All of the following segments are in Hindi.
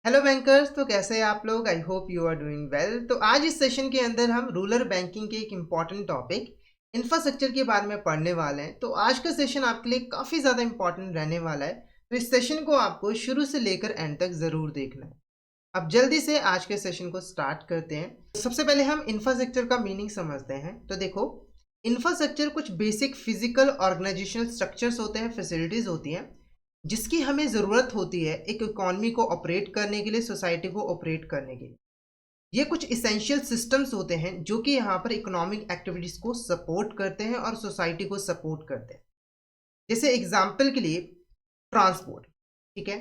Hello bankers. तो कैसे हैं आप लोग? I hope you are doing well. तो आज इस सेशन के अंदर हम रूरल बैंकिंग के एक इम्पॉर्टेंट टॉपिक इंफ्रास्ट्रक्चर के बारे में पढ़ने वाले हैं। तो आज का सेशन आपके लिए काफ़ी ज़्यादा इंपॉर्टेंट रहने वाला है। तो इस सेशन को आपको शुरू से लेकर एंड तक ज़रूर देखना है। अब जल्दी से आज के सेशन को स्टार्ट करते हैं। सबसे पहले हम इंफ्रास्ट्रक्चर का मीनिंग समझते हैं। तो देखो, इंफ्रास्ट्रक्चर कुछ बेसिक फिजिकल ऑर्गेनाइजेशनल स्ट्रक्चर्स होते हैं, फैसिलिटीज़ होती हैं जिसकी हमें ज़रूरत होती है एक इकॉनमी को ऑपरेट करने के लिए, सोसाइटी को ऑपरेट करने के लिए। ये कुछ इसेंशियल सिस्टम्स होते हैं जो कि यहाँ पर इकोनॉमिक एक्टिविटीज़ को सपोर्ट करते हैं और सोसाइटी को सपोर्ट करते हैं। जैसे एग्जाम्पल के लिए ट्रांसपोर्ट, ठीक है।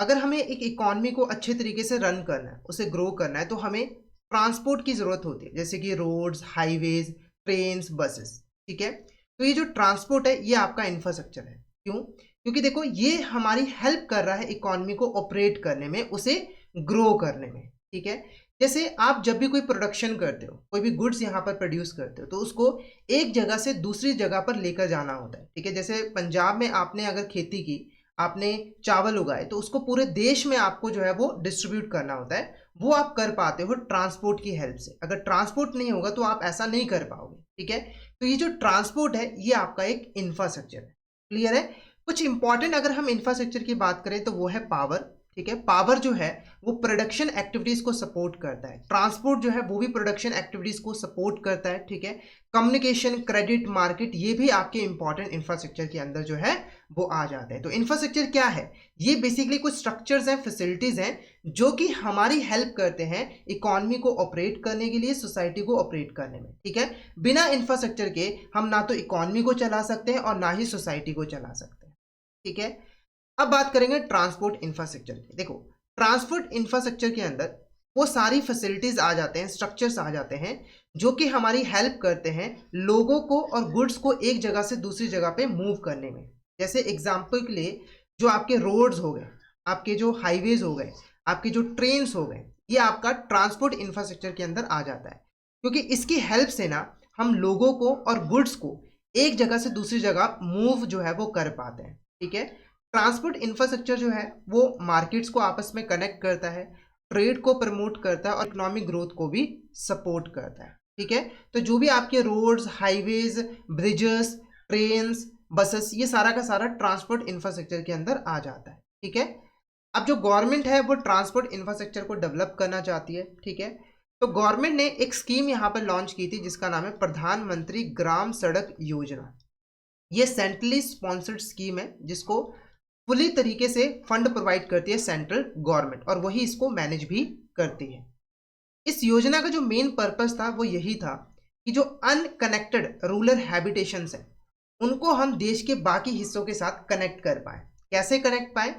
अगर हमें एक इकॉनमी को अच्छे तरीके से रन करना है, उसे ग्रो करना है, तो हमें ट्रांसपोर्ट की ज़रूरत होती है, जैसे कि रोड्स, हाईवेज, ट्रेन्स, बसेस, ठीक है। तो ये जो ट्रांसपोर्ट है ये आपका इंफ्रास्ट्रक्चर है। क्यों? क्योंकि देखो, ये हमारी हेल्प कर रहा है इकॉनमी को ऑपरेट करने में, उसे ग्रो करने में, ठीक है। जैसे आप जब भी कोई प्रोडक्शन करते हो, कोई भी गुड्स यहाँ पर प्रोड्यूस करते हो, तो उसको एक जगह से दूसरी जगह पर लेकर जाना होता है, ठीक है। जैसे पंजाब में आपने अगर खेती की, आपने चावल उगाए, तो उसको पूरे देश में आपको जो है वो डिस्ट्रीब्यूट करना होता है। वो आप कर पाते हो ट्रांसपोर्ट की हेल्प से। अगर ट्रांसपोर्ट नहीं होगा तो आप ऐसा नहीं कर पाओगे, ठीक है। तो ये जो ट्रांसपोर्ट है ये आपका एक इंफ्रास्ट्रक्चर है। क्लियर है? कुछ इंपॉर्टेंट अगर हम इंफ्रास्ट्रक्चर की बात करें तो वो है पावर, ठीक है। पावर जो है वो प्रोडक्शन एक्टिविटीज को सपोर्ट करता है। ट्रांसपोर्ट जो है वो भी प्रोडक्शन एक्टिविटीज को सपोर्ट करता है, ठीक है। कम्युनिकेशन, क्रेडिट, मार्केट, ये भी आपके इंपॉर्टेंट इंफ्रास्ट्रक्चर के अंदर जो है वो आ जाते हैं। तो इंफ्रास्ट्रक्चर क्या है? ये बेसिकली कुछ स्ट्रक्चर्स हैं, फैसिलिटीज हैं जो कि हमारी हेल्प करते हैं इकॉनमी को ऑपरेट करने के लिए, सोसाइटी को ऑपरेट करने में, ठीक है। बिना इंफ्रास्ट्रक्चर के हम ना तो इकॉनमी को चला सकते हैं और ना ही सोसाइटी को चला सकते हैं, ठीक है। अब बात करेंगे ट्रांसपोर्ट इंफ्रास्ट्रक्चर की। देखो, ट्रांसपोर्ट इंफ्रास्ट्रक्चर के अंदर वो सारी फैसिलिटीज आ जाते हैं, स्ट्रक्चर्स आ जाते हैं जो कि हमारी हेल्प करते हैं लोगों को और गुड्स को एक जगह से दूसरी जगह पे मूव करने में। जैसे एग्जांपल के लिए जो आपके रोड्स हो गए, आपके जो हाईवेज हो गए, आपके जो ट्रेन्स हो गए, ये आपका ट्रांसपोर्ट इंफ्रास्ट्रक्चर के अंदर आ जाता है। क्योंकि इसकी हेल्प से ना हम लोगों को और गुड्स को एक जगह से दूसरी जगह मूव जो है वो कर पाते हैं, ठीक है। ट्रांसपोर्ट इंफ्रास्ट्रक्चर जो है वो मार्केट्स को आपस में कनेक्ट करता है, ट्रेड को प्रमोट करता है और इकोनॉमिक ग्रोथ को भी सपोर्ट करता है, ठीक है। तो जो भी आपके roads, highways, bridges, trains, buses, ये सारा का सारा ट्रांसपोर्ट इंफ्रास्ट्रक्चर के अंदर आ जाता है, ठीक है। अब जो गवर्नमेंट है वो ट्रांसपोर्ट इंफ्रास्ट्रक्चर को डेवलप करना चाहती है, ठीक है। तो गवर्नमेंट ने एक स्कीम यहाँ पर लॉन्च की थी जिसका नाम है प्रधानमंत्री ग्राम सड़क योजना। ये सेंट्रली स्पॉन्सर्ड स्कीम है जिसको फुली तरीके से फंड प्रोवाइड करती है सेंट्रल गवर्नमेंट, और वही इसको मैनेज भी करती है। इस योजना का जो मेन पर्पस था वो यही था कि जो अनकनेक्टेड रूरल हैबिटेशंस हैं उनको हम देश के बाकी हिस्सों के साथ कनेक्ट कर पाए। कैसे कनेक्ट पाए?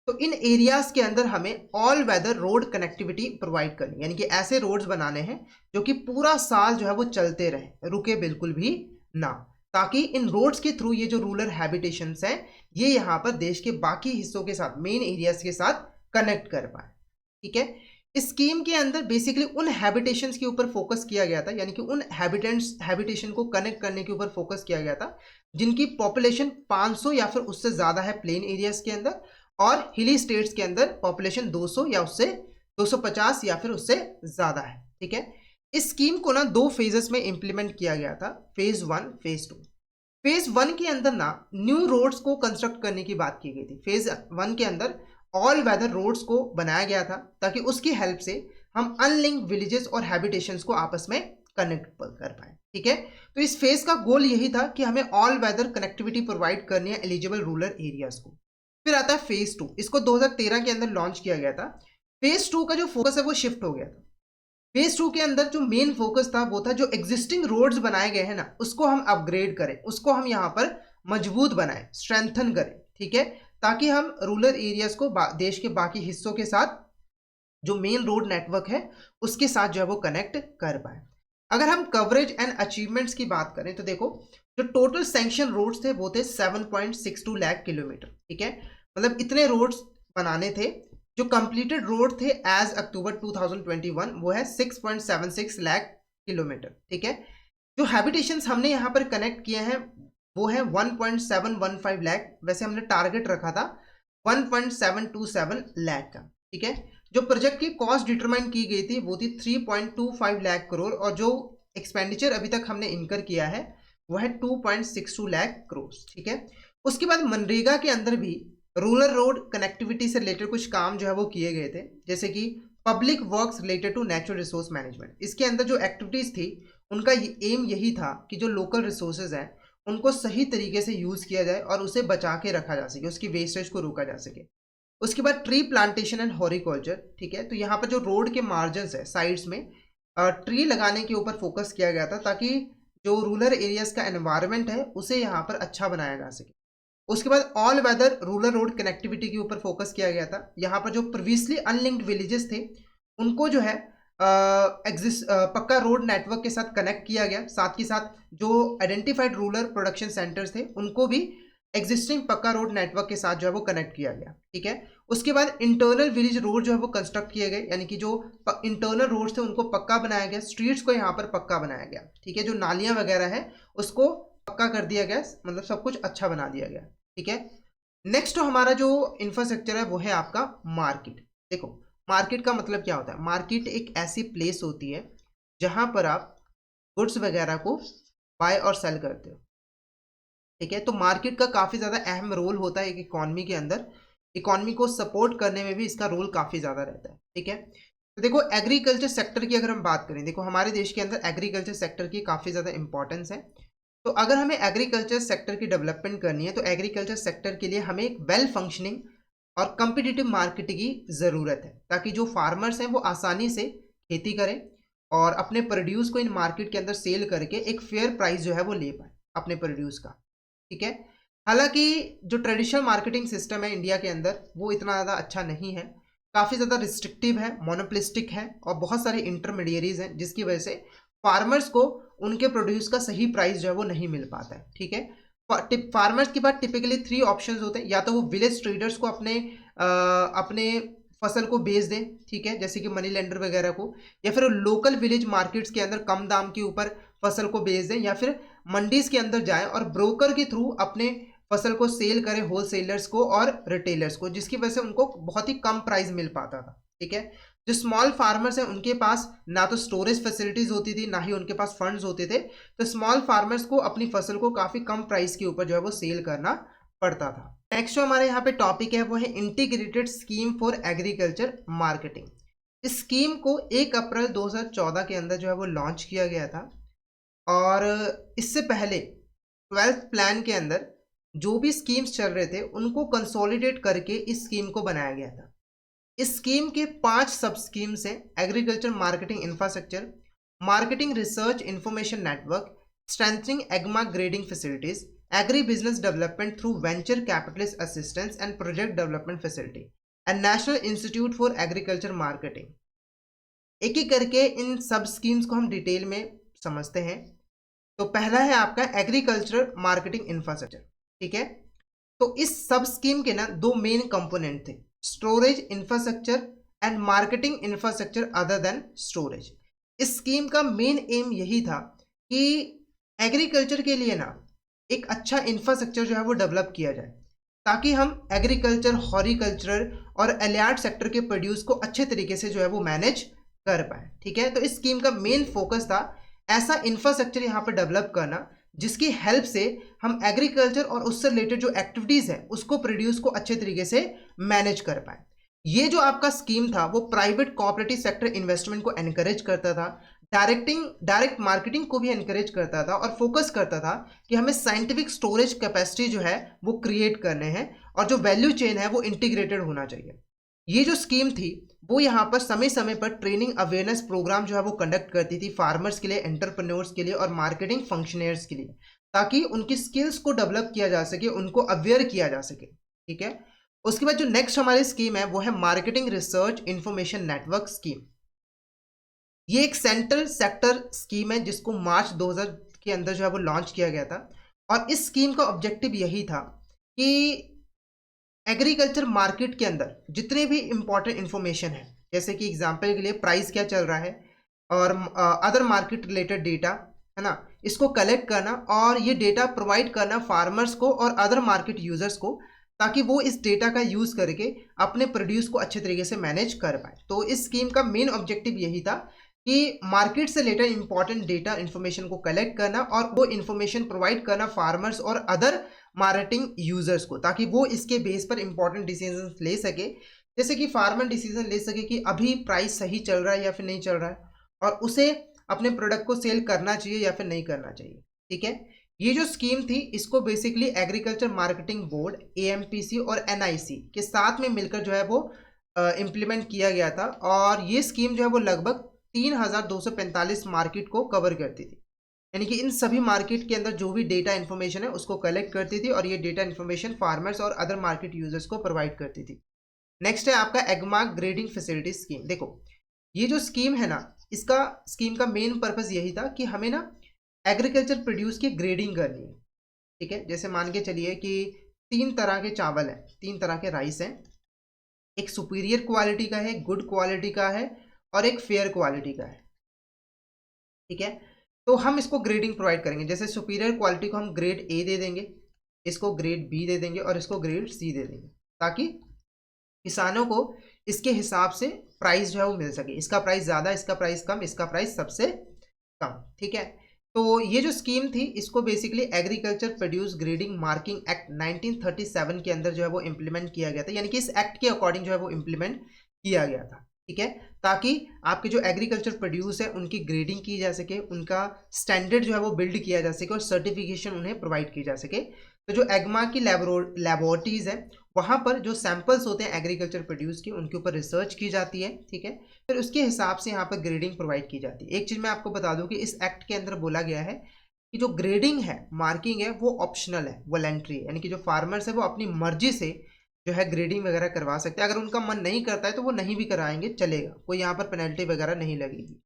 तो इन एरियाज के अंदर हमें all weather road connectivity provide करनी, यानी कि ऐसे रोड्स बनाने हैं जो कि पूरा साल जो है वो चलते रहे, रुके बिल्कुल भी ना, ताकि इन रोड्स के थ्रू ये जो रूरल हैबिटेशंस हैं ये यहाँ पर देश के बाकी हिस्सों के साथ, मेन एरियाज के साथ कनेक्ट कर पाए, ठीक है। इस स्कीम के अंदर बेसिकली उन हैबिटेशंस के ऊपर फोकस किया गया था, यानी कि उन हैबिटेशन को कनेक्ट करने के ऊपर फोकस किया गया था जिनकी पॉपुलेशन 500 या फिर उससे ज़्यादा है प्लेन एरियाज के अंदर, और हिली स्टेट्स के अंदर पॉपुलेशन 200 या उससे 250 या फिर उससे ज़्यादा है, ठीक है। इस स्कीम को ना 2 फेजेस में इंप्लीमेंट किया गया था, फेज 1, फेज 2। फेज 1 के अंदर ना न्यू रोड्स को कंस्ट्रक्ट करने की बात की गई थी। फेज 1 के अंदर ऑल वेदर रोड्स को बनाया गया था ताकि उसकी हेल्प से हम अनलिंक्ड विलेजेस और हैबिटेशंस को आपस में कनेक्ट कर पाए, ठीक है। तो इस फेज का गोल यही था कि हमें ऑल वेदर कनेक्टिविटी प्रोवाइड करनी है एलिजिबल रूरल एरियाज को। फिर आता है फेज 2, इसको 2013 के अंदर लॉन्च किया गया था। फेज 2 का जो फोकस है वो शिफ्ट हो गया था। फेज 2 के अंदर जो मेन फोकस था वो था जो एग्जिस्टिंग रोड्स बनाए गए हैं ना उसको हम अपग्रेड करें, उसको हम यहाँ पर मजबूत बनाएं, स्ट्रेंथन करें, ठीक है, ताकि हम रूरल एरियाज को देश के बाकी हिस्सों के साथ जो मेन रोड नेटवर्क है उसके साथ जो है वो कनेक्ट कर पाए। अगर हम कवरेज एंड अचीवमेंट्स की बात करें तो देखो, जो टोटल सैंक्शन रोड्स थे वो थे 7.62 लाख किलोमीटर, ठीक है। मतलब इतने रोड्स बनाने थे। जो कंप्लीटेड रोड थे एज अक्टूबर 2021 वो है 6.76 लाख किलोमीटर, ठीक है। जो हैबिटेशंस हमने यहाँ पर कनेक्ट किए हैं वो है 1.715 लाख, वैसे हमने टारगेट रखा था 1.727 लाख का, ठीक है। जो प्रोजेक्ट की कॉस्ट डिटरमाइन की गई थी वो थी 3.25 लाख करोड़ और जो एक्सपेंडिचर अभी तक हमने इनकर किया है वो है 2.62 लाख करोड़, ठीक है। उसके बाद मनरेगा के अंदर भी रूरल रोड कनेक्टिविटी से रिलेटेड कुछ काम जो है वो किए गए थे, जैसे कि public works related to natural resource management. इसके अंदर जो एक्टिविटीज थी उनका एम यही था कि जो लोकल रिसोर्सेज हैं उनको सही तरीके से यूज किया जाए और उसे बचा के रखा जा सके, उसकी वेस्टेज को रोका जा सके। उसके बाद ट्री प्लांटेशन एंड हॉरिकल्चर, ठीक है। तो यहाँ पर जो रोड के मार्जिन है साइड्स में ट्री लगाने के ऊपर फोकस किया गया था ताकि जो रूरल एरियाज का एनवायरनमेंट है उसे यहाँ पर अच्छा बनाया जा सके। उसके बाद all weather rural road connectivity के ऊपर फोकस किया गया था। यहाँ पर जो प्रीवियसली अनलिंक्ड विलेजेस थे उनको जो है पक्का रोड नेटवर्क के साथ कनेक्ट किया गया, साथ ही साथ जो आइडेंटिफाइड रूरल प्रोडक्शन सेंटर्स थे उनको भी एग्जिस्टिंग पक्का रोड नेटवर्क के साथ जो है वो कनेक्ट किया गया, ठीक है। उसके बाद इंटरनल विलेज रोड जो है वो कंस्ट्रक्ट किए गए, यानी कि जो इंटरनल रोड थे उनको पक्का बनाया गया, स्ट्रीट्स को यहाँ पर पक्का बनाया गया, ठीक है। जो नालियां वगैरह है उसको पक्का कर दिया गया, मतलब सब कुछ अच्छा बना दिया गया, ठीक है। नेक्स्ट हमारा जो इंफ्रास्ट्रक्चर है वो है आपका मार्केट। देखो मार्केट का मतलब क्या होता है? मार्केट एक ऐसी प्लेस होती है जहां पर आप गुड्स वगैरह को बाय और सेल करते हो, ठीक है। तो मार्केट का काफ़ी ज़्यादा अहम रोल होता है एक इकॉनमी के अंदर, इकॉनमी को सपोर्ट करने में भी इसका रोल काफ़ी ज़्यादा रहता है, ठीक है। तो देखो एग्रीकल्चर सेक्टर की अगर हम बात करें, देखो हमारे देश के अंदर एग्रीकल्चर सेक्टर की काफ़ी ज़्यादा इंपॉर्टेंस है। तो अगर हमें एग्रीकल्चर सेक्टर की डेवलपमेंट करनी है तो एग्रीकल्चर सेक्टर के लिए हमें एक वेल फंक्शनिंग और कम्पिटिटिव मार्केट की ज़रूरत है, ताकि जो फार्मर्स हैं वो आसानी से खेती करें और अपने प्रोड्यूस को इन मार्केट के अंदर सेल करके एक फेयर प्राइस जो है वो ले पाए अपने प्रोड्यूस का, ठीक है। हालांकि जो ट्रेडिशनल मार्केटिंग सिस्टम है इंडिया के अंदर वो इतना ज़्यादा अच्छा नहीं है, काफ़ी ज़्यादा रिस्ट्रिक्टिव है, मोनोपोलिस्टिक है और बहुत सारे इंटरमीडियरीज हैं, जिसकी वजह से फार्मर्स को उनके प्रोड्यूस का सही प्राइस जो है वो नहीं मिल पाता है, ठीक है। फार्मर्स के पास टिपिकली 3 ऑप्शंस होते हैं, या तो वो विलेज ट्रेडर्स को अपने फसल को बेच दें, ठीक है, जैसे कि मनी लेंडर वगैरह को, या फिर लोकल विलेज मार्केट्स के अंदर कम दाम के ऊपर फसल को बेच दें, या फिर मंडीज के अंदर जाएं और ब्रोकर के थ्रू अपने फसल को सेल करें होलसेलर्स को और रिटेलर्स को, जिसकी वजह से उनको बहुत ही कम प्राइस मिल पाता था, ठीक है। जो स्मॉल फार्मर्स हैं उनके पास ना तो स्टोरेज फैसिलिटीज होती थी ना ही उनके पास फंड्स होते थे, तो स्मॉल फार्मर्स को अपनी फसल को काफ़ी कम प्राइस के ऊपर जो है वो सेल करना पड़ता था। नेक्स्ट जो हमारे यहाँ पे टॉपिक है वो है integrated scheme for agriculture marketing. इस स्कीम को 1 अप्रैल 2014 के अंदर जो है वो लॉन्च किया गया था और इससे पहले 12th प्लान के अंदर जो भी स्कीम्स चल रहे थे उनको कंसोलिडेट करके इस स्कीम को बनाया गया था। इस स्कीम के 5 सब स्कीम्स हैं: agriculture marketing infrastructure, marketing research information network, strengthening Agmark grading facilities, agri business development through venture capitalist assistance and project development facility and national institute for agriculture marketing. एक एक करके इन सब स्कीम्स को हम डिटेल में समझते हैं। तो पहला है आपका एग्रीकल्चर मार्केटिंग इंफ्रास्ट्रक्चर, ठीक है। तो इस सब स्कीम के ना 2 मेन कंपोनेंट थे: storage infrastructure and marketing infrastructure other than storage. इस स्कीम का मेन एम यही था कि एग्रीकल्चर के लिए ना एक अच्छा इंफ्रास्ट्रक्चर जो है वो डेवलप किया जाए, ताकि हम एग्रीकल्चर, हॉर्टिकल्चर और एलियार्ड सेक्टर के प्रोड्यूस को अच्छे तरीके से जो है वो मैनेज कर पाए, ठीक है। तो इस स्कीम का मेन फोकस था ऐसा इंफ्रास्ट्रक्चर यहाँ पर डेवलप करना जिसकी हेल्प से हम एग्रीकल्चर और उससे रिलेटेड जो एक्टिविटीज़ है उसको प्रोड्यूस को अच्छे तरीके से मैनेज कर पाए। ये जो आपका स्कीम था वो प्राइवेट कोऑपरेटिव सेक्टर इन्वेस्टमेंट को एनकरेज करता था, डायरेक्ट मार्केटिंग को भी एनकरेज करता था और फोकस करता था कि हमें साइंटिफिक स्टोरेज कैपेसिटी जो है वो क्रिएट करने हैं और जो वैल्यू चेन है वो इंटीग्रेटेड होना चाहिए। ये जो स्कीम थी वो यहाँ पर समय समय पर ट्रेनिंग अवेयरनेस प्रोग्राम जो है वो कंडक्ट करती थी फार्मर्स के लिए, एंटरप्रेन्योर्स के लिए और मार्केटिंग फंक्शनर्स के लिए, ताकि उनकी स्किल्स को डेवलप किया जा सके, उनको अवेयर किया जा सके, ठीक है। उसके बाद जो नेक्स्ट हमारी स्कीम है वो है marketing research information network scheme. ये एक सेंट्रल सेक्टर स्कीम है जिसको मार्च 2000 के अंदर जो है वो लॉन्च किया गया था और इस स्कीम का ऑब्जेक्टिव यही था कि एग्रीकल्चर मार्केट के अंदर जितने भी इंपॉर्टेंट इन्फॉर्मेशन है, जैसे कि एग्जांपल के लिए प्राइस क्या चल रहा है और अदर मार्केट रिलेटेड डेटा है ना, इसको कलेक्ट करना और ये डेटा प्रोवाइड करना फार्मर्स को और अदर मार्केट यूजर्स को, ताकि वो इस डेटा का यूज करके अपने प्रोड्यूस को अच्छे तरीके से मैनेज कर पाए। तो इस स्कीम का मेन ऑब्जेक्टिव यही था कि मार्केट से रिलेटेड इंपॉर्टेंट डेटा इन्फॉर्मेशन को कलेक्ट करना और वो इन्फॉर्मेशन प्रोवाइड करना फार्मर्स और अदर मार्केटिंग यूजर्स को, ताकि वो इसके बेस पर इंपॉर्टेंट डिसीजन ले सके। जैसे कि फार्मर डिसीजन ले सके कि अभी प्राइस सही चल रहा है या फिर नहीं चल रहा है, और उसे अपने प्रोडक्ट को सेल करना चाहिए या फिर नहीं करना चाहिए। ठीक है, ये जो स्कीम थी इसको basically agriculture marketing board AMPC और NIC के साथ में मिलकर जो है वो इम्प्लीमेंट किया गया था। और ये स्कीम जो है वो लगभग 3245 मार्केट को कवर करती थी, यानी कि इन सभी मार्केट के अंदर जो भी डेटा इन्फॉर्मेशन है उसको कलेक्ट करती थी और ये डेटा इन्फॉर्मेशन फार्मर्स और अदर मार्केट यूजर्स को प्रोवाइड करती थी। नेक्स्ट है आपका एग्मा ग्रेडिंग फैसिलिटी स्कीम। देखो ये जो स्कीम है ना, इसका स्कीम का मेन पर्पस यही था कि हमें ना एग्रीकल्चर प्रोड्यूस की ग्रेडिंग करनी है। ठीक है, जैसे मान के चलिए कि 3 तरह के चावल हैं, 3 तरह के राइस हैं, एक सुपीरियर क्वालिटी का है, गुड क्वालिटी का है और एक फेयर क्वालिटी का है। ठीक है, तो हम इसको ग्रेडिंग प्रोवाइड करेंगे। जैसे सुपीरियर क्वालिटी को हम ग्रेड A दे देंगे, इसको ग्रेड B दे देंगे और इसको ग्रेड C दे देंगे, ताकि किसानों को इसके हिसाब से प्राइस जो है वो मिल सके। इसका प्राइस ज़्यादा, इसका प्राइस कम, इसका प्राइस सबसे कम। ठीक है, तो ये जो स्कीम थी इसको basically agriculture produce grading marking act 1937 के अंदर जो है वो इम्प्लीमेंट किया गया था, यानी कि इस एक्ट के अकॉर्डिंग जो है वो इम्प्लीमेंट किया गया था। ठीक है, ताकि आपके जो एग्रीकल्चर प्रोड्यूस है उनकी ग्रेडिंग की जा सके, उनका स्टैंडर्ड जो है वो बिल्ड किया जा सके और सर्टिफिकेशन उन्हें प्रोवाइड की जा सके। तो जो एग्मा की लेबोरेटरीज है वहाँ पर जो सैंपल्स होते हैं एग्रीकल्चर प्रोड्यूस के, उनके ऊपर रिसर्च की जाती है। ठीक है, फिर उसके हिसाब से यहाँ पर ग्रेडिंग प्रोवाइड की जाती है। एक चीज़ मैं आपको बता दूँ कि इस एक्ट के अंदर बोला गया है कि जो ग्रेडिंग है, मार्किंग है, वो ऑप्शनल है, वॉलंटरी है, यानी कि जो फार्मर्स है वो अपनी मर्जी से जो है ग्रेडिंग वगैरह करवा सकते हैं। अगर उनका मन नहीं करता है तो वो नहीं भी कराएंगे, चलेगा, कोई यहाँ पर पेनल्टी वगैरह नहीं लगेगी।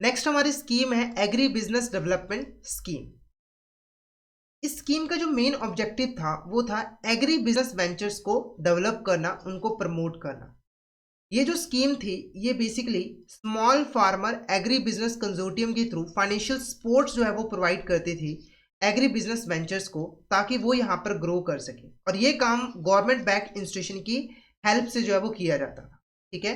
नेक्स्ट हमारी स्कीम है एग्री बिजनेस डेवलपमेंट स्कीम। इस स्कीम का जो मेन ऑब्जेक्टिव था वो था एग्री बिजनेस वेंचर्स को डेवलप करना, उनको प्रमोट करना। ये जो स्कीम थी ये basically small farmer agri business consortium के थ्रू फाइनेंशियल सपोर्ट जो है वो प्रोवाइड करती थी एग्री बिजनेस वेंचर्स को, ताकि वो यहाँ पर ग्रो कर सके। और ये काम गवर्नमेंट बैक इंस्टीट्यूशन की हेल्प से जो है वो किया जाता था। ठीक है,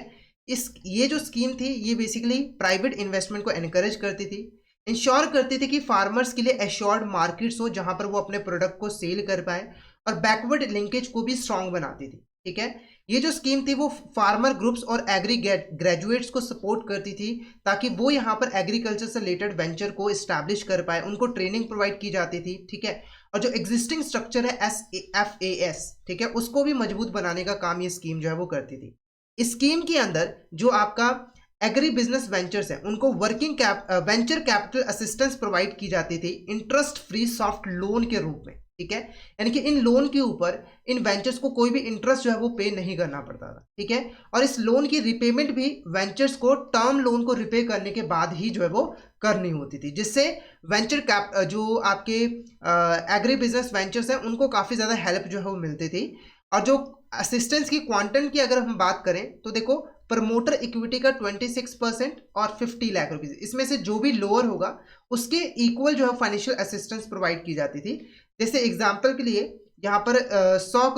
ये जो स्कीम थी ये बेसिकली प्राइवेट इन्वेस्टमेंट को एनकरेज करती थी, इंश्योर करती थी कि फार्मर्स के लिए एश्योर्ड मार्केट्स हो जहां पर वो अपने प्रोडक्ट को सेल कर पाए, और बैकवर्ड लिंकेज को भी स्ट्रांग बनाती थी। ठीक है, ये जो स्कीम थी वो फार्मर ग्रुप्स और एग्री ग्रेजुएट्स को सपोर्ट करती थी, ताकि वो यहाँ पर एग्रीकल्चर से रिलेटेड वेंचर को इस्टेब्लिश कर पाए, उनको ट्रेनिंग प्रोवाइड की जाती थी। ठीक है, और जो एग्जिस्टिंग स्ट्रक्चर है SAFAS, ठीक है, उसको भी मजबूत बनाने का काम ये स्कीम जो है वो करती थी। इस स्कीम के अंदर जो आपका एग्री बिजनेस वेंचर्स है उनको working venture capital assistance provide की जाती थी इंटरेस्ट फ्री सॉफ्ट लोन के रूप में। ठीक है, यानी कि इन लोन के ऊपर इन वेंचर्स को कोई भी इंटरेस्ट जो है वो पे नहीं करना पड़ता था। ठीक है, और इस लोन की रिपेमेंट भी वेंचर्स को टर्म लोन को रिपे करने के बाद ही जो है वो करनी होती थी, जिससे वेंचर कैप जो आपके एग्री बिजनेस वेंचर्स हैं उनको काफ़ी ज़्यादा हेल्प जो है वो मिलती थी। और जो असिस्टेंस की क्वांटम की अगर हम बात करें तो देखो प्रमोटर इक्विटी का 26% और 50 लाख रुपीज, इसमें से जो भी लोअर होगा उसके इक्वल जो है फाइनेंशियल असिस्टेंस प्रोवाइड की जाती थी। जैसे एग्जांपल के लिए यहाँ पर 100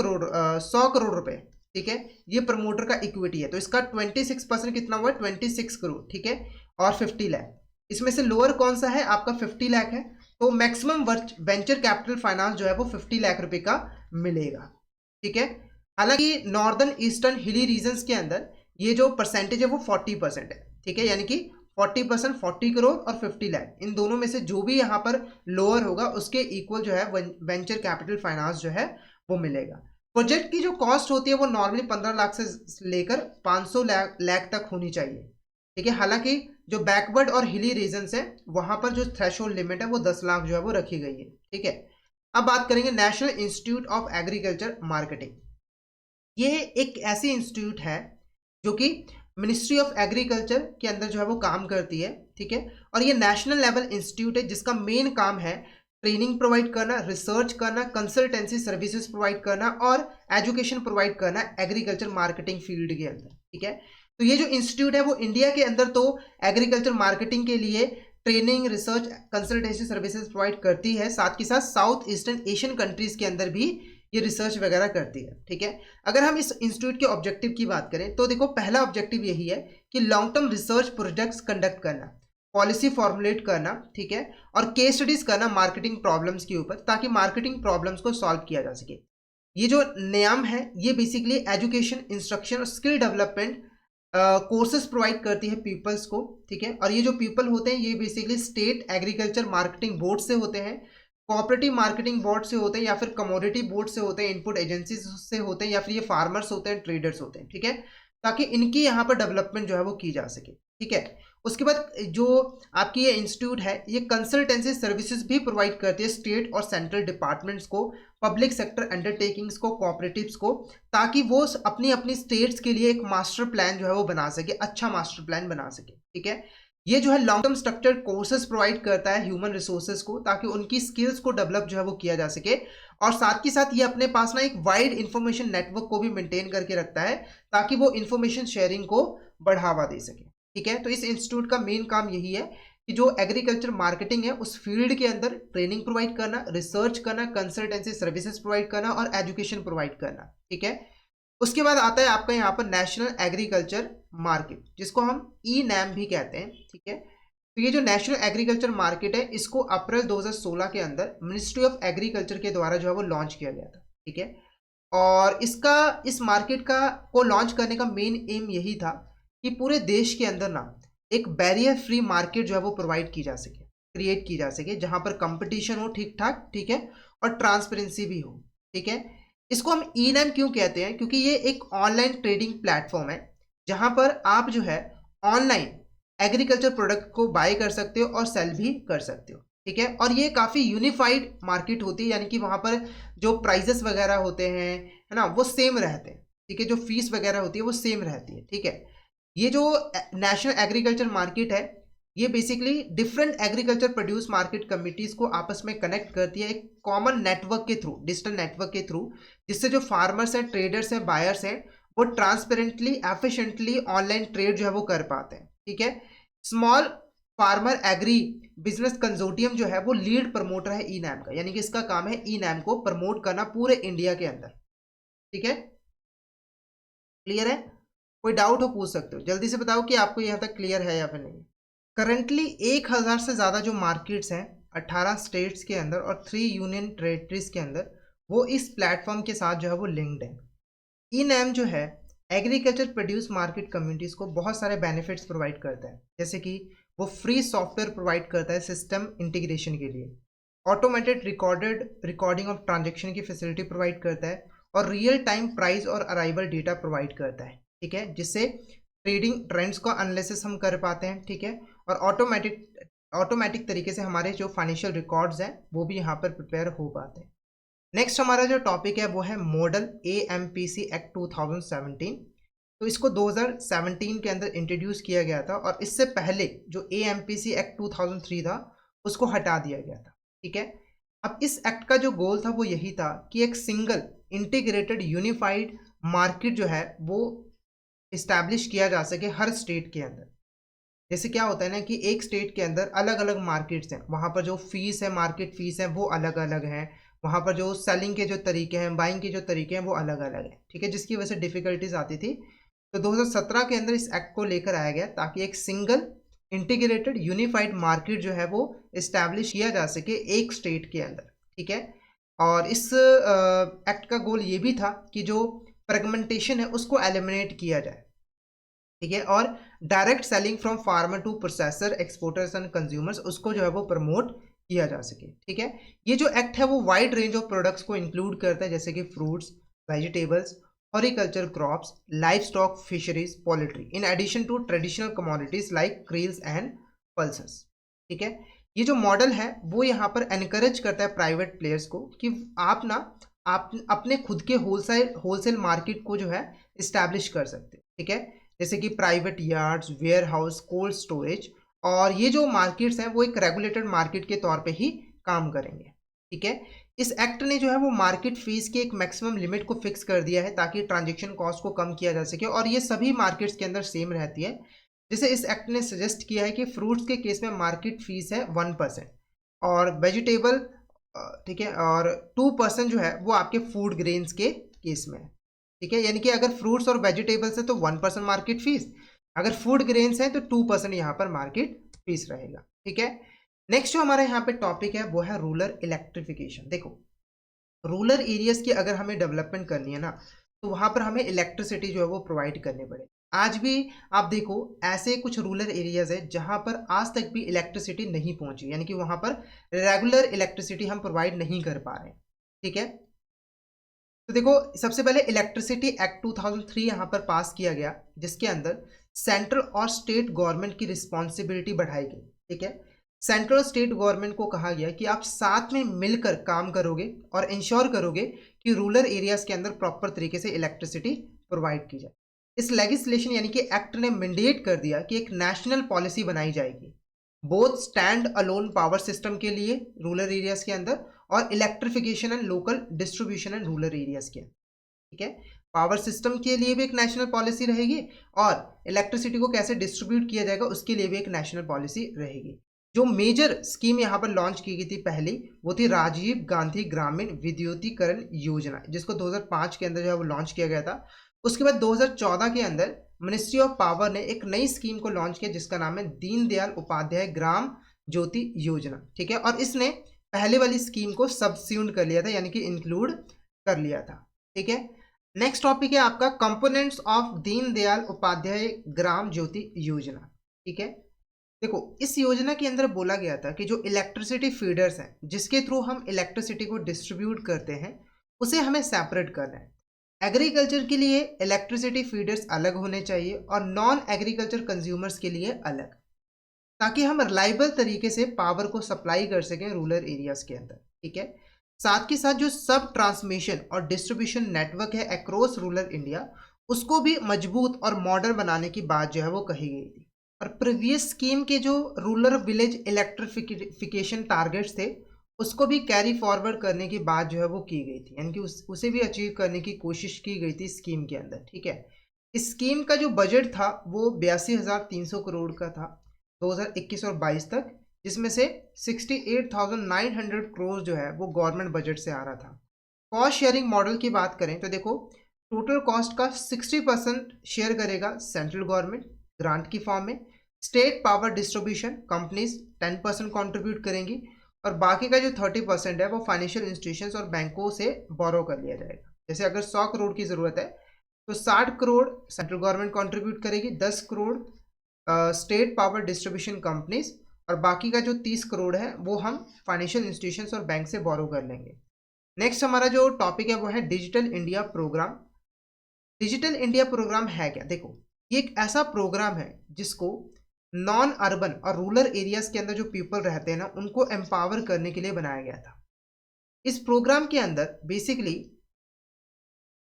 करोड़ रुपए, ठीक है, ये प्रमोटर का इक्विटी है, तो इसका 26% कितना हुआ, 26 करोड़। ठीक है, और 50 लाख, इसमें से लोअर कौन सा है, आपका 50 लाख है, तो मैक्सिमम वेंचर कैपिटल फाइनेंस जो है वो 50 लाख रुपए का मिलेगा। ठीक है, हालांकि नॉर्दर्न ईस्टर्न हिली रीजन्स के अंदर ये जो परसेंटेज है वो 40% है। ठीक है, यानी कि 40%, 40 करोड़ और 50 लाख, इन दोनों में से जो भी यहाँ पर लोअर होगा उसके इक्वल जो है वेंचर कैपिटल फाइनेंस जो है वो मिलेगा। प्रोजेक्ट की जो कॉस्ट होती है वो नॉर्मली 15 लाख से लेकर 500 लाख तक होनी चाहिए। ठीक है, हालांकि जो बैकवर्ड और हिली रीजन्स है वहाँ पर जो थ्रेशोल्ड लिमिट है वो 10 लाख जो है वो रखी गई है। ठीक है, अब बात करेंगे national institute of agriculture marketing. ये एक ऐसी इंस्टीट्यूट है जो कि मिनिस्ट्री ऑफ एग्रीकल्चर के अंदर जो है वो काम करती है। ठीक है, और ये नेशनल लेवल इंस्टीट्यूट है जिसका मेन काम है ट्रेनिंग प्रोवाइड करना, रिसर्च करना, कंसल्टेंसी सर्विसेज प्रोवाइड करना और एजुकेशन प्रोवाइड करना एग्रीकल्चर मार्केटिंग फील्ड के अंदर। ठीक है, तो ये जो इंस्टीट्यूट है वो इंडिया के अंदर तो एग्रीकल्चर मार्केटिंग के लिए training, research, consultancy services provide करती है, साथ ही साथ साउथ ईस्टर्न एशियन कंट्रीज के अंदर भी ये रिसर्च वगैरह करती है। ठीक है, अगर हम इस इंस्टीट्यूट के ऑब्जेक्टिव की बात करें तो देखो पहला ऑब्जेक्टिव यही है कि long term research projects conduct करना, पॉलिसी फॉर्मुलेट करना, ठीक है, और केस स्टडीज करना मार्केटिंग प्रॉब्लम्स के ऊपर, ताकि मार्केटिंग प्रॉब्लम्स को सॉल्व किया जा सके। ये जो नियम है ये बेसिकली एजुकेशन, इंस्ट्रक्शन और स्किल डेवलपमेंट कोर्सेज प्रोवाइड करती है पीपल्स को। ठीक है, और ये जो पीपल होते हैं ये basically state agriculture marketing board से होते हैं, कोऑपरेटिव मार्केटिंग बोर्ड से होते हैं, या फिर कमोडिटी बोर्ड से होते हैं, इनपुट एजेंसीज से होते हैं, या फिर ये फार्मर्स होते हैं, ट्रेडर्स होते हैं। ठीक है, ताकि इनकी यहाँ पर डेवलपमेंट जो है वो की जा सके। ठीक है, उसके बाद जो आपकी ये इंस्टीट्यूट है ये कंसल्टेंसी सर्विसेज भी प्रोवाइड करती है स्टेट और सेंट्रल डिपार्टमेंट्स को, पब्लिक सेक्टर अंडरटेकिंग्स को, कोऑपरेटिव्स को, ताकि वो अपनी अपनी स्टेट्स के लिए एक मास्टर प्लान जो है वो बना सके, अच्छा मास्टर प्लान बना सके। ठीक है, ये जो है long term structured courses provide करता है ह्यूमन रिसोर्सेज को, ताकि उनकी स्किल्स को डेवलप जो है वो किया जा सके, और साथ ही साथ ये अपने पास ना एक वाइड इंफॉर्मेशन नेटवर्क को भी मेंटेन करके रखता है, ताकि वो इंफॉर्मेशन शेयरिंग को बढ़ावा दे सके। ठीक है, तो इस इंस्टीट्यूट का मेन काम यही है कि जो एग्रीकल्चर मार्केटिंग है उस फील्ड के अंदर ट्रेनिंग प्रोवाइड करना, रिसर्च करना, कंसल्टेंसी सर्विसेज प्रोवाइड करना और एजुकेशन प्रोवाइड करना। ठीक है, उसके बाद आता है आपका यहाँ पर नेशनल एग्रीकल्चर मार्केट, जिसको हम ई नैम भी कहते हैं। ठीक है, तो ये जो नेशनल एग्रीकल्चर मार्केट है इसको अप्रैल 2016 के अंदर मिनिस्ट्री ऑफ एग्रीकल्चर के द्वारा जो है वो लॉन्च किया गया था। ठीक है, और इस मार्केट को लॉन्च करने का मेन एम यही था कि पूरे देश के अंदर ना एक बैरियर फ्री मार्केट जो है वो प्रोवाइड की जा सके, क्रिएट की जा सके, जहां पर कंपटीशन हो ठीक ठाक। ठीक है, और ट्रांसपेरेंसी भी हो। ठीक है, इसको हम ई नैम क्यों कहते हैं, क्योंकि ये एक ऑनलाइन ट्रेडिंग प्लेटफॉर्म है जहां पर आप जो है ऑनलाइन एग्रीकल्चर प्रोडक्ट को बाय कर सकते हो और सेल भी कर सकते हो। ठीक है, और ये काफ़ी यूनिफाइड मार्केट होती है, यानी कि वहाँ पर जो प्राइजेस वगैरह होते हैं है ना वो सेम रहते हैं। ठीक है, जो फीस वगैरह होती है वो सेम रहती है। ठीक है, ये जो नेशनल एग्रीकल्चर मार्केट है ये basically different agriculture produce market committees को आपस में कनेक्ट करती है एक कॉमन नेटवर्क के थ्रू, डिजिटल नेटवर्क के थ्रू, जिससे जो फार्मर्स हैं, ट्रेडर्स हैं, बायर्स हैं, वो ट्रांसपेरेंटली, एफिशिएंटली ऑनलाइन ट्रेड जो है वो कर पाते हैं। ठीक है, small farmer agri business consortium जो है वो लीड प्रमोटर है ई नैम का, यानी कि इसका काम है ई नैम को प्रमोट करना पूरे इंडिया के अंदर। ठीक है, क्लियर है? कोई डाउट हो पूछ सकते हो, जल्दी से बताओ कि आपको यहाँ तक क्लियर है या फिर नहीं। करंटली 1000 से ज़्यादा जो मार्केट्स हैं 18 स्टेट्स के अंदर और 3 यूनियन टेरेटरीज के अंदर, वो इस प्लेटफॉर्म के साथ जो है वो लिंक्ड है। ई नैम जो है एग्रीकल्चर प्रोड्यूस मार्केट कम्युनिटीज़ को बहुत सारे बेनिफिट्स प्रोवाइड करता है, जैसे कि वो फ्री सॉफ्टवेयर प्रोवाइड करता है सिस्टम इंटीग्रेशन के लिए, ऑटोमेटेड रिकॉर्डिंग ऑफ ट्रांजेक्शन की फैसिलिटी प्रोवाइड करता है, और रियल टाइम प्राइस और अराइवल डेटा प्रोवाइड करता है। ठीक है, जिससे ट्रेडिंग ट्रेंड्स का एनालिसिस हम कर पाते हैं। ठीक है, और ऑटोमेटिक तरीके से हमारे जो फाइनेंशियल रिकॉर्ड्स हैं वो भी यहाँ पर प्रिपेयर हो पाते हैं। नेक्स्ट हमारा जो टॉपिक है वो है मॉडल AMPC एक्ट 2017। तो इसको 2017 के अंदर इंट्रोड्यूस किया गया था, और इससे पहले जो AMPC एक्ट 2003 था उसको हटा दिया गया था। ठीक है, अब इस एक्ट का जो गोल था वो यही था कि एक सिंगल इंटीग्रेटेड यूनिफाइड मार्केट जो है वो इस्टेब्लिश किया जा सके हर स्टेट के अंदर। जैसे क्या होता है ना कि एक स्टेट के अंदर अलग अलग मार्केट्स हैं, वहाँ पर जो फीस है, मार्केट फीस है वो अलग अलग हैं, वहाँ पर जो सेलिंग के जो तरीके हैं, बाइंग के जो तरीके हैं वो अलग अलग हैं। ठीक है, जिसकी वजह से डिफ़िकल्टीज आती थी। तो 2017 के अंदर इस एक्ट को लेकर आया गया ताकि एक सिंगल इंटीग्रेटेड यूनिफाइड मार्केट जो है वो इस्टेब्लिश किया जा सके एक स्टेट के अंदर। ठीक है, और इस एक्ट का गोल ये भी था कि जो फ्रेगमेंटेशन है उसको एलिमिनेट किया जाए। ठीक है, और direct selling from farmer two processor, exporters and consumers, उसको जो है वो प्रमोट किया जा सके। ठीक है, ये जो एक्ट है वो वाइड रेंज ऑफ प्रोडक्ट्स को इंक्लूड करता है, जैसे कि fruits, vegetables, horticulture crops, live stock, fisheries, poultry, in addition to traditional commodities like cereals and pulses. ठीक है, ये जो मॉडल है वो यहाँ पर एनकरेज करता है प्राइवेट प्लेयर्स को कि आप अपने खुद के होलसेल मार्केट को जो है इस्टेब्लिश कर सकते हैं। ठीक है, जैसे कि private yards, warehouse, cold storage, और ये जो मार्केट्स हैं वो एक रेगुलेटेड मार्केट के तौर पे ही काम करेंगे। ठीक है, इस एक्ट ने जो है वो मार्केट फीस की एक मैक्सिमम लिमिट को फिक्स कर दिया है ताकि ट्रांजैक्शन कॉस्ट को कम किया जा सके, और ये सभी मार्केट्स के अंदर सेम रहती है। जैसे इस एक्ट ने सजेस्ट किया है कि फ्रूट्स के केस में मार्केट फीस है 1%, और वेजिटेबल ठीक है, और 2% जो है वो आपके फूड ग्रेन्स के केस में है। ठीक है, यानी कि अगर फ्रूट्स और वेजिटेबल्स है तो 1% मार्केट फीस, अगर फूड ग्रेन्स है तो 2% यहाँ पर मार्केट फीस रहेगा। ठीक है, नेक्स्ट जो हमारा यहाँ पे टॉपिक है वो है रूरल इलेक्ट्रिफिकेशन। देखो, रूरल एरियाज की अगर हमें डेवलपमेंट करनी है ना, तो वहाँ पर हमें इलेक्ट्रिसिटी जो है वो प्रोवाइड करनी पड़े। आज भी आप देखो ऐसे कुछ रूरल एरियाज है जहाँ पर आज तक भी इलेक्ट्रिसिटी नहीं पहुँची, यानी कि वहाँ पर रेगुलर इलेक्ट्रिसिटी हम प्रोवाइड नहीं कर पा रहे हैं। ठीक है, तो देखो सबसे पहले इलेक्ट्रिसिटी एक्ट 2003 यहाँ पर पास किया गया, जिसके अंदर सेंट्रल और स्टेट गवर्नमेंट की रिस्पॉन्सिबिलिटी बढ़ाई गई। ठीक है, सेंट्रल और स्टेट गवर्नमेंट को कहा गया कि आप साथ में मिलकर काम करोगे और इंश्योर करोगे कि रूरल एरियाज के अंदर प्रॉपर तरीके से इलेक्ट्रिसिटी प्रोवाइड की जाए। इस लेजिस्लेशन यानी कि एक्ट ने मैंडेट कर दिया कि एक नेशनल पॉलिसी बनाई जाएगी both stand alone power system के लिए रूरल एरियाज के अंदर और electrification and local distribution and rural areas के अंदर। ठीक है, पावर सिस्टम के लिए भी एक नेशनल पॉलिसी रहेगी और इलेक्ट्रिसिटी को कैसे डिस्ट्रीब्यूट किया जाएगा उसके लिए भी एक नेशनल पॉलिसी रहेगी। जो मेजर स्कीम यहाँ पर लॉन्च की गई थी पहली, वो थी राजीव गांधी ग्रामीण विद्युतीकरण योजना, जिसको 2005 के अंदर जो है वो लॉन्च किया गया था। उसके बाद 2014 के अंदर मिनिस्ट्री ऑफ पावर ने एक नई स्कीम को लॉन्च किया जिसका नाम है दीनदयाल उपाध्याय ग्राम ज्योति योजना। ठीक है, और इसने पहले वाली स्कीम को सब्स्यूट कर लिया था, यानी कि इंक्लूड कर लिया था। ठीक है, नेक्स्ट टॉपिक है आपका कंपोनेंट्स ऑफ दीनदयाल उपाध्याय ग्राम ज्योति योजना। ठीक है, देखो इस योजना के अंदर बोला गया था कि जो इलेक्ट्रिसिटी फीडर्स हैं जिसके थ्रू हम इलेक्ट्रिसिटी को डिस्ट्रीब्यूट करते हैं उसे हमें सेपरेट करना है। एग्रीकल्चर के लिए इलेक्ट्रिसिटी फीडर्स अलग होने चाहिए और नॉन एग्रीकल्चर कंज्यूमर्स के लिए अलग, ताकि हम रिलायबल तरीके से पावर को सप्लाई कर सकें रूरल एरियाज के अंदर। ठीक है, साथ के साथ जो सब ट्रांसमिशन और डिस्ट्रीब्यूशन नेटवर्क है अक्रॉस रूरल इंडिया उसको भी मजबूत और मॉडर्न बनाने की बात जो है वो कही गई थी। और प्रीवियस स्कीम के जो रूरल विलेज इलेक्ट्रिफिकेशन टारगेट्स थे उसको भी कैरी फॉरवर्ड करने की बात जो है वो की गई थी, यानी कि उसे भी अचीव करने की कोशिश की गई थी स्कीम के अंदर। ठीक है, इस स्कीम का जो बजट था वो 82,300 करोड़ का था 2021 और 22 तक, जिसमें से 68,900 करोड़ जो है वो गवर्नमेंट बजट से आ रहा था। कॉस्ट शेयरिंग मॉडल की बात करें तो देखो टोटल कॉस्ट का 60% शेयर करेगा सेंट्रल गवर्नमेंट ग्रांट की फॉर्म में, state power distribution companies 10% contribute करेंगी और बाकी का जो 30% है वो फाइनेंशियल इंस्टीट्यूशंस और बैंकों से बोरो कर लिया जाएगा। जैसे अगर 100 करोड़ की ज़रूरत है तो 60 करोड़ सेंट्रल गवर्नमेंट कंट्रीब्यूट करेगी, 10 crore state power distribution companies और बाकी का जो 30 करोड़ है वो हम फाइनेंशियल इंस्टीट्यूशंस और बैंक से बोरो कर लेंगे। नेक्स्ट हमारा जो टॉपिक है वो है digital India programme. Digital India programme है क्या? देखो ये एक ऐसा प्रोग्राम है जिसको नॉन अर्बन और रूरल एरियाज के अंदर जो पीपल रहते हैं ना उनको एम्पावर करने के लिए बनाया गया था। इस प्रोग्राम के अंदर basically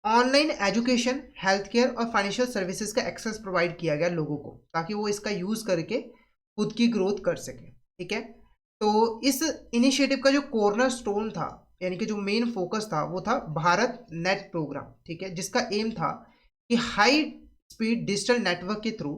online education, health care और फाइनेंशियल सर्विसेज का एक्सेस प्रोवाइड किया गया लोगों को, ताकि वो इसका यूज़ करके खुद की ग्रोथ कर सके। ठीक है, तो इस इनिशिएटिव का जो कॉर्नर स्टोन था यानी कि जो मेन फोकस था वो था भारत नेट प्रोग्राम। ठीक है, जिसका एम था कि हाई स्पीड डिजिटल नेटवर्क के थ्रू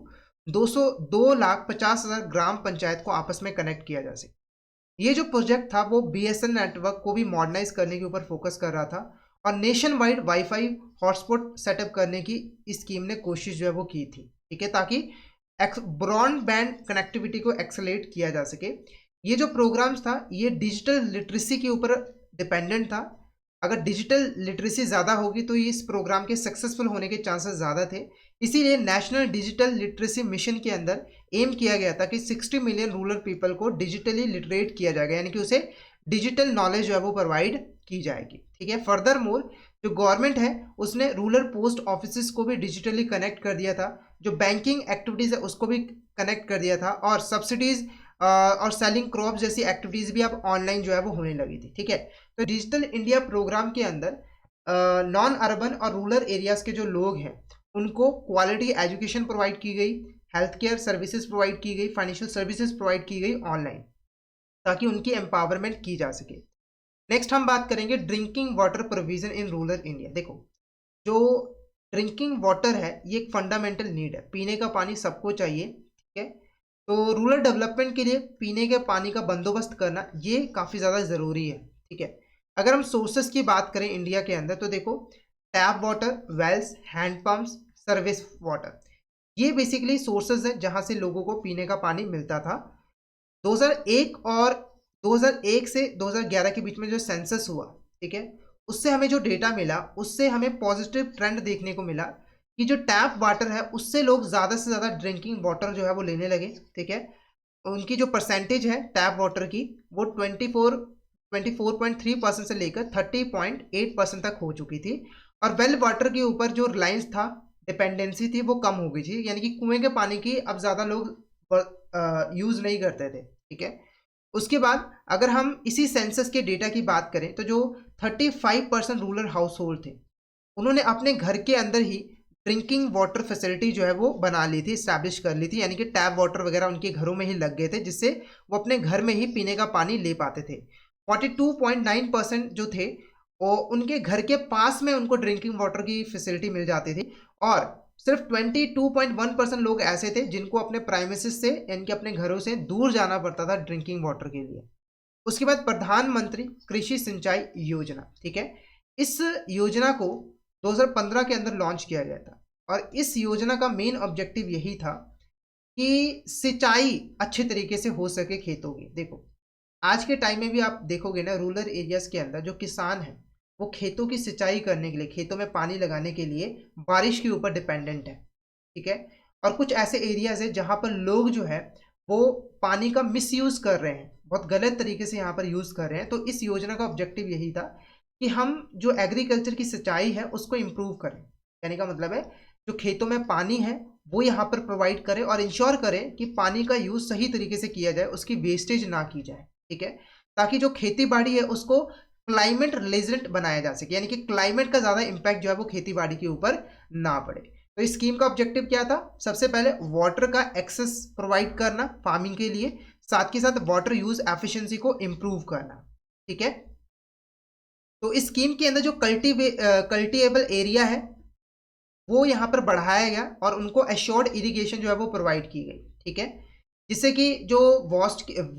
2,50,000 ग्राम पंचायत को आपस में कनेक्ट किया जा सके। ये जो प्रोजेक्ट था वो BSNL नेटवर्क को भी मॉडर्नाइज करने के ऊपर फोकस कर रहा था और nation wide wifi hotspot setup करने की इस स्कीम ने कोशिश जो है वो की थी। ठीक है, ताकि ब्रॉडबैंड कनेक्टिविटी को एक्सेलेरेट किया जा सके। ये जो प्रोग्राम्स था ये डिजिटल लिटरेसी के ऊपर डिपेंडेंट था। अगर डिजिटल लिटरेसी ज़्यादा होगी तो ये इस प्रोग्राम के सक्सेसफुल होने के चांसेस ज़्यादा थे। इसीलिए नेशनल डिजिटल लिटरेसी मिशन के अंदर एम किया गया था कि 60 मिलियन रूरल पीपल को डिजिटली लिटरेट किया जाएगा, यानी कि उसे डिजिटल नॉलेज जो है वो प्रोवाइड की जाएगी। ठीक है, फर्दर मोर जो गवर्नमेंट है उसने रूरल पोस्ट ऑफिस को भी डिजिटली कनेक्ट कर दिया था, जो बैंकिंग एक्टिविटीज़ है उसको भी कनेक्ट कर दिया था और सब्सिडीज़ और सेलिंग क्रॉप जैसी एक्टिविटीज़ भी अब ऑनलाइन जो है वो होने लगी थी। ठीक है, तो डिजिटल इंडिया प्रोग्राम के अंदर नॉन अर्बन और रूरल एरियाज़ के जो लोग हैं उनको क्वालिटी एजुकेशन प्रोवाइड की गई, हेल्थ केयर सर्विसेज प्रोवाइड की गई, फाइनेंशियल सर्विसेज प्रोवाइड की गई ऑनलाइन, ताकि उनकी एम्पावरमेंट की जा सके। नेक्स्ट हम बात करेंगे drinking water provision in rural India. देखो जो ड्रिंकिंग वाटर है ये एक फंडामेंटल नीड है, पीने का पानी सबको चाहिए। ठीक है, तो रूरल डेवलपमेंट के लिए पीने के पानी का बंदोबस्त करना ये काफ़ी ज़्यादा ज़रूरी है। ठीक है। अगर हम सोर्सेस की बात करें इंडिया के अंदर तो देखो, tap water, wells, handpumps, service water, ये बेसिकली सोर्सेज हैं जहां से लोगों को पीने का पानी मिलता था। 2001 और 2001 से 2011 के बीच में जो सेंसस हुआ, ठीक है, उससे हमें जो डेटा मिला उससे हमें पॉजिटिव ट्रेंड देखने को मिला कि जो टैप वाटर है उससे लोग ज़्यादा से ज़्यादा ड्रिंकिंग वाटर जो है वो लेने लगे, ठीक है। उनकी जो परसेंटेज है टैप वाटर की वो 24.3% से लेकर 30.8% तक हो चुकी थी। और वेल वाटर के ऊपर जो रिलायंस था, डिपेंडेंसी थी, वो कम हो गई थी, यानी कि कुएं के पानी की अब ज़्यादा लोग यूज़ नहीं करते थे, ठीक है। उसके बाद अगर हम इसी सेंसस के डेटा की बात करें तो जो 35% रूरल हाउस होल्ड थे उन्होंने अपने घर के अंदर ही ड्रिंकिंग वाटर फैसिलिटी जो है वो बना ली थी, स्टैब्लिश कर ली थी, यानी कि टैप वाटर वगैरह उनके घरों में ही लग गए थे जिससे वो अपने घर में ही पीने का पानी ले पाते थे। 42.9% जो थे वो उनके घर के पास में उनको ड्रिंकिंग वाटर की फैसिलिटी मिल जाती थी। और सिर्फ 22.1% लोग ऐसे थे जिनको अपने प्राइमेसिस से यानी कि अपने घरों से दूर जाना पड़ता था ड्रिंकिंग वाटर के लिए। उसके बाद प्रधानमंत्री कृषि सिंचाई योजना, ठीक है, इस योजना को 2015 के अंदर लॉन्च किया गया था। और इस योजना का मेन ऑब्जेक्टिव यही था कि सिंचाई अच्छे तरीके से हो सके खेतों की। देखो आज के टाइम में भी आप देखोगे ना, रूरल एरियाज के अंदर जो किसान हैं वो खेतों की सिंचाई करने के लिए, खेतों में पानी लगाने के लिए बारिश के ऊपर डिपेंडेंट है, ठीक है। और कुछ ऐसे एरियाज है जहाँ पर लोग जो है वो पानी का मिसयूज कर रहे हैं, बहुत गलत तरीके से यहाँ पर यूज कर रहे हैं। तो इस योजना का ऑब्जेक्टिव यही था कि हम जो एग्रीकल्चर की सिंचाई है उसको इम्प्रूव करें, यानी का मतलब है जो खेतों में पानी है वो यहाँ पर प्रोवाइड करें और इंश्योर करें कि पानी का यूज सही तरीके से किया जाए, उसकी वेस्टेज ना की जाए, ठीक है, ताकि जो खेती बाड़ी है उसको क्लाइमेट रिलेजेंट बनाया जा सके, यानी कि क्लाइमेट का ज़्यादा इम्पैक्ट जो है वो खेती बाड़ी के ऊपर ना पड़े। तो इस स्कीम का ऑब्जेक्टिव क्या था? सबसे पहले वाटर का एक्सेस प्रोवाइड करना फार्मिंग के लिए, साथ के साथ वाटर यूज एफिशिएंसी को इम्प्रूव करना, ठीक है। तो इस स्कीम के अंदर जो कल्टीवेबल एरिया है वो यहाँ पर बढ़ाया गया और उनको एश्योर्ड इरिगेशन जो है वो प्रोवाइड की गई, ठीक है, जिससे कि जो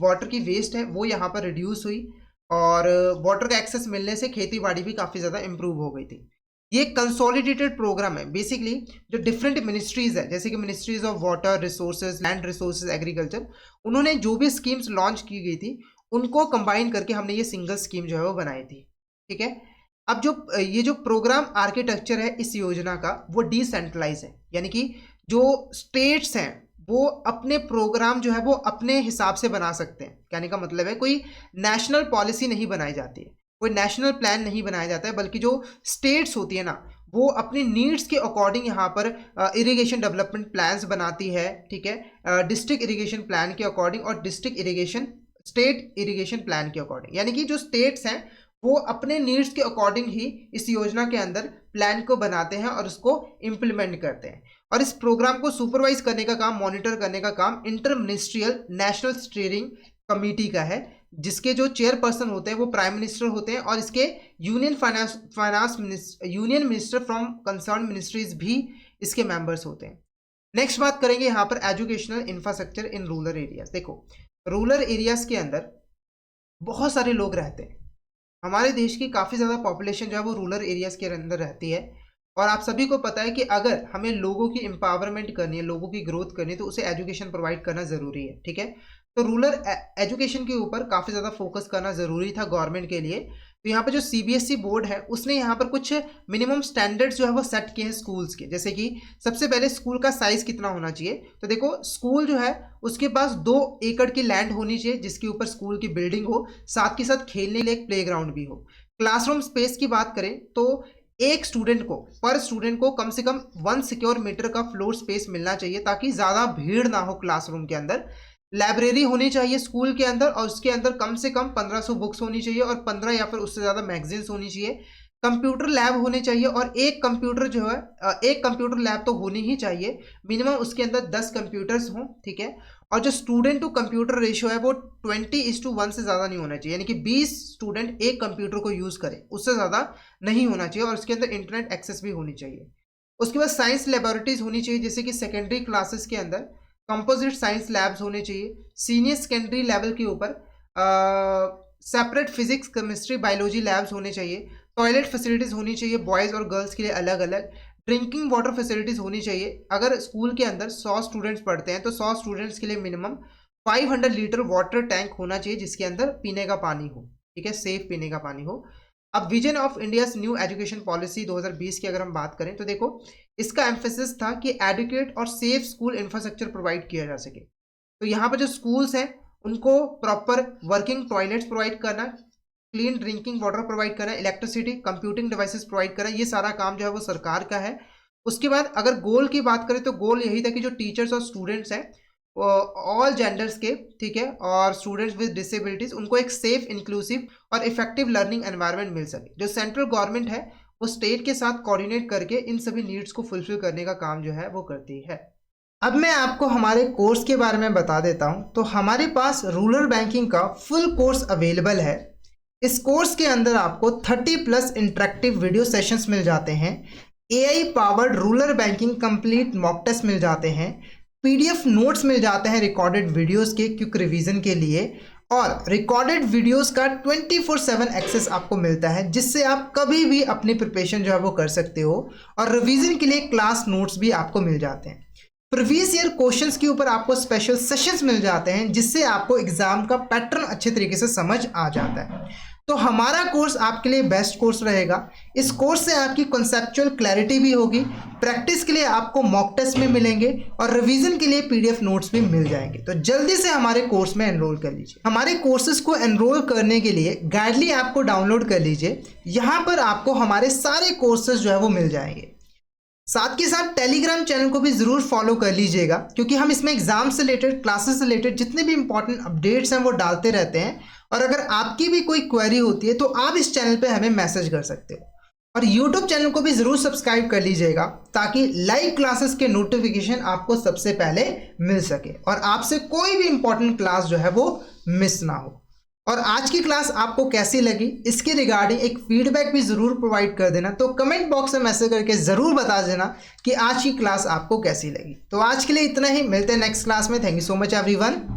वाटर की वेस्ट है वो यहाँ पर रिड्यूस हुई और वाटर का एक्सेस मिलने से खेती बाड़ी भी काफ़ी ज़्यादा इंप्रूव हो गई थी। ये कंसोलिडेटेड प्रोग्राम है बेसिकली, जो डिफरेंट मिनिस्ट्रीज है जैसे कि ministries of water resources, land resources, agriculture, उन्होंने जो भी स्कीम्स लॉन्च की गई थी उनको कंबाइन करके हमने ये सिंगल स्कीम जो है वो बनाई थी, ठीक है। अब जो ये जो प्रोग्राम आर्किटेक्चर है इस योजना का वो डिसेंट्रलाइज है, यानी कि जो स्टेट्स हैं वो अपने प्रोग्राम जो है वो अपने हिसाब से बना सकते हैं। कहने का मतलब है कोई नेशनल पॉलिसी नहीं बनाई जाती है, कोई नेशनल प्लान नहीं बनाया जाता है, बल्कि जो स्टेट्स होती है ना वो अपनी नीड्स के अकॉर्डिंग यहाँ पर इरिगेशन डेवलपमेंट प्लान्स बनाती है, ठीक है, डिस्ट्रिक्ट इरिगेशन प्लान के अकॉर्डिंग और district irrigation state irrigation plan के अकॉर्डिंग, यानी कि जो स्टेट्स हैं वो अपने नीड्स के अकॉर्डिंग ही इस योजना के अंदर प्लान को बनाते हैं और उसको इम्प्लीमेंट करते हैं। और इस प्रोग्राम को सुपरवाइज करने का काम, मॉनिटर करने का काम inter ministerial national steering committee का है, जिसके जो चेयरपर्सन होते हैं वो प्राइम मिनिस्टर होते हैं और इसके union minister from concern ministries भी इसके मेंबर्स होते हैं। नेक्स्ट बात करेंगे यहाँ पर educational infrastructure in rural areas. देखो रूरल एरियाज के अंदर बहुत सारे लोग रहते हैं, हमारे देश की काफ़ी ज़्यादा पॉपुलेशन जो है वो रूरल एरियाज़ के अंदर रहती है। और आप सभी को पता है कि अगर हमें लोगों की एम्पावरमेंट करनी है, लोगों की ग्रोथ करनी है, तो उसे एजुकेशन प्रोवाइड करना ज़रूरी है, ठीक है। तो रूरल एजुकेशन के ऊपर काफ़ी ज़्यादा फोकस करना ज़रूरी था गवर्नमेंट के लिए। तो यहाँ पर जो सीबीएसई बोर्ड है उसने यहाँ पर कुछ मिनिमम स्टैंडर्ड्स जो है वो सेट किए हैं स्कूल्स के, जैसे कि सबसे पहले स्कूल का साइज़ कितना होना चाहिए। तो देखो स्कूल जो है उसके पास 2 एकड़ की लैंड होनी चाहिए जिसके ऊपर स्कूल की बिल्डिंग हो, साथ के साथ खेलने के लिए एक प्लेग्राउंड भी हो। क्लासरूम स्पेस की बात करें तो एक स्टूडेंट को, पर स्टूडेंट को कम से कम 1 सिक्योर मीटर का फ्लोर स्पेस मिलना चाहिए ताकि ज़्यादा भीड़ ना हो क्लासरूम के अंदर। लाइब्रेरी होनी चाहिए स्कूल के अंदर और उसके अंदर कम से कम 1500 बुक्स होनी चाहिए और 15 या फिर उससे ज़्यादा मैगजीन्स होनी चाहिए। कंप्यूटर लैब होने चाहिए और एक कंप्यूटर जो है एक कंप्यूटर लैब तो होनी ही चाहिए, मिनिमम उसके अंदर 10 कंप्यूटर्स हों, ठीक है। और जो स्टूडेंट टू कंप्यूटर रेशियो है वो 20:1 से ज़्यादा नहीं होना चाहिए, यानी कि 20 स्टूडेंट एक कंप्यूटर को यूज़ करें, उससे ज़्यादा नहीं होना चाहिए। और उसके अंदर इंटरनेट एक्सेस भी होनी चाहिए। उसके बाद साइंस लेबोरेटरीज होनी चाहिए, जैसे कि सेकेंडरी क्लासेस के अंदर कंपोजिट साइंस लैब्स होने चाहिए। सीनियर सेकेंडरी लेवल के ऊपर separate physics, chemistry, biology labs होने चाहिए, टॉयलेट फैसिलिटीज़ होनी चाहिए बॉयज़ और गर्ल्स के लिए अलग अलग, ड्रिंकिंग वाटर फैसिलिटीज़ होनी चाहिए। अगर स्कूल के अंदर 100 स्टूडेंट्स पढ़ते हैं तो 100 स्टूडेंट्स के लिए मिनिमम 500 लीटर वाटर टैंक होना चाहिए जिसके अंदर पीने का पानी हो, ठीक है, सेफ पीने का पानी हो। अब vision of India's new education policy 2020 की अगर हम बात करें तो देखो इसका एम्फेसिस था कि एडुकेट और सेफ स्कूल इंफ्रास्ट्रक्चर प्रोवाइड किया जा सके। तो यहाँ पर जो स्कूल्स हैं उनको प्रॉपर वर्किंग टॉयलेट्स प्रोवाइड करना, क्लीन ड्रिंकिंग वाटर प्रोवाइड करना, इलेक्ट्रिसिटी, कंप्यूटिंग डिवाइसेस प्रोवाइड करना, ये सारा काम जो है वो सरकार का है। उसके बाद अगर गोल की बात करें तो गोल यही था कि जो टीचर्स और स्टूडेंट्स हैं ऑल जेंडर्स के, ठीक है, और स्टूडेंट्स विद डिसेबिलिटीज, उनको एक सेफ, इंक्लूसिव और इफेक्टिव लर्निंग एनवायरनमेंट मिल सके। जो सेंट्रल गवर्नमेंट है वो स्टेट के साथ कोऑर्डिनेट करके इन सभी नीड्स को फुलफिल करने का काम जो है वो करती है। अब मैं आपको हमारे कोर्स के बारे में बता देता हूं। तो हमारे पास रूरल बैंकिंग का फुल कोर्स अवेलेबल है। इस कोर्स के अंदर आपको 30+ इंटरेक्टिव वीडियो सेशंस मिल जाते हैं, AI powered rural banking complete mock test मिल जाते हैं, PDF नोट्स मिल जाते हैं रिकॉर्डेड वीडियोस के क्विक रिवीजन के लिए, और रिकॉर्डेड वीडियोस का 24/7 एक्सेस आपको मिलता है जिससे आप कभी भी अपनी प्रिपरेशन जो है वो कर सकते हो। और रिवीजन के लिए क्लास नोट्स भी आपको मिल जाते हैं। प्रीवियस ईयर क्वेश्चंस के ऊपर आपको स्पेशल सेशंस मिल जाते हैं जिससे आपको एग्जाम का पैटर्न अच्छे तरीके से समझ आ जाता है। तो हमारा कोर्स आपके लिए बेस्ट कोर्स रहेगा। इस कोर्स से आपकी कॉन्सेप्चुअल क्लैरिटी भी होगी, प्रैक्टिस के लिए आपको मॉक टेस्ट भी मिलेंगे और रिवीजन के लिए PDF नोट्स भी मिल जाएंगे। तो जल्दी से हमारे कोर्स में एनरोल कर लीजिए। हमारे कोर्सेज को एनरोल करने के लिए गाइडली ऐप को डाउनलोड कर लीजिए। यहाँ पर आपको हमारे सारे कोर्सेज जो है वो मिल जाएंगे। साथ के साथ टेलीग्राम चैनल को भी ज़रूर फॉलो कर लीजिएगा क्योंकि हम इसमें एग्जाम से रिलेटेड, क्लासेस से रिलेटेड जितने भी इंपॉर्टेंट अपडेट्स हैं वो डालते रहते हैं। और अगर आपकी भी कोई क्वेरी होती है तो आप इस चैनल पे हमें मैसेज कर सकते हो। और YouTube चैनल को भी ज़रूर सब्सक्राइब कर लीजिएगा ताकि लाइव क्लासेस के नोटिफिकेशन आपको सबसे पहले मिल सके और आपसे कोई भी इंपॉर्टेंट क्लास जो है वो मिस ना हो। और आज की क्लास आपको कैसी लगी इसके रिगार्डिंग एक फीडबैक भी ज़रूर प्रोवाइड कर देना। तो कमेंट बॉक्स में मैसेज करके ज़रूर बता देना कि आज की क्लास आपको कैसी लगी। तो आज के लिए इतना ही, मिलते हैं नेक्स्ट क्लास में। Thank you so much everyone.